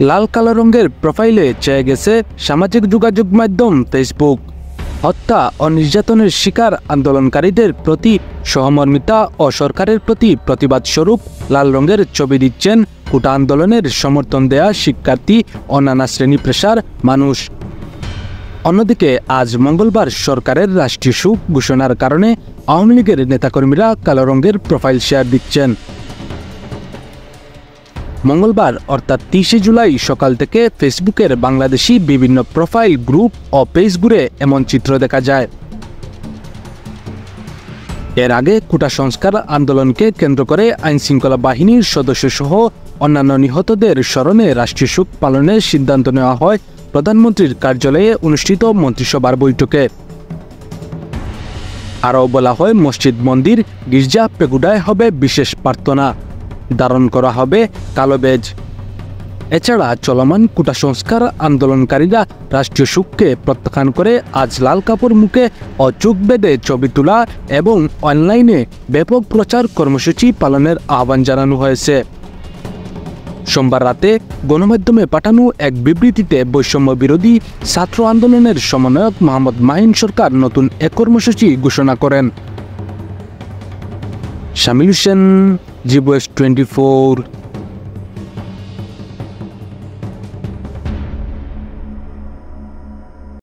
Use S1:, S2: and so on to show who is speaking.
S1: লাল কালো রঙের প্রোফাইলে চেয়ে গেছে সামাজিক যোগাযোগ মাধ্যম ফেসবুক। হত্যা ও নির্যাতনের শিকার আন্দোলনকারীদের প্রতি সহমর্মিতা ও সরকারের প্রতি প্রতিবাদ স্বরূপ লাল রঙের ছবি দিচ্ছেন কোটা আন্দোলনের সমর্থন দেয়া শিক্ষার্থী ও নানা শ্রেণী পেশার মানুষ। অন্যদিকে আজ মঙ্গলবার সরকারের রাষ্ট্রীয় শোক ঘোষণার কারণে আওয়ামী লীগের নেতাকর্মীরা কালো রঙের প্রোফাইল শেয়ার দিচ্ছেন। মঙ্গলবার অর্থাৎ 30 জুলাই সকাল থেকে ফেসবুকের বাংলাদেশি বিভিন্ন প্রোফাইল গ্রুপ ও পেজ ঘুরে এমন চিত্র দেখা যায়। এর আগে কোটা সংস্কার আন্দোলনকে কেন্দ্র করে আইনশৃঙ্খলা বাহিনীর সদস্যসহ অন্যান্য নিহতদের স্মরণে রাষ্ট্রীয় শোক পালনের সিদ্ধান্ত নেওয়া হয় প্রধানমন্ত্রীর কার্যালয়ে অনুষ্ঠিত মন্ত্রিসভার বৈঠকে। আরও বলা হয়, মসজিদ, মন্দির, গির্জা, পেগুডায় হবে বিশেষ প্রার্থনা, ধারণ করা হবে কালো বেজ। এছাড়া চলমান কোটা সংস্কার আন্দোলনকারীরা রাষ্ট্রীয় শোককে প্রত্যাখ্যান করে আজ লাল কাপড় মুখে ও চোখ বেঁধে ছবি তোলা এবং অনলাইনে ব্যাপক প্রচার কর্মসূচি পালনের আহ্বান জানানো হয়েছে। সোমবার রাতে গণমাধ্যমে পাঠানো এক বিবৃতিতে বৈষম্য বিরোধী ছাত্র আন্দোলনের সমন্বয়ক মোহাম্মদ মাহিন সরকার নতুন এক কর্মসূচি ঘোষণা করেন। শামিল হোসেন, জি বয়েস 24।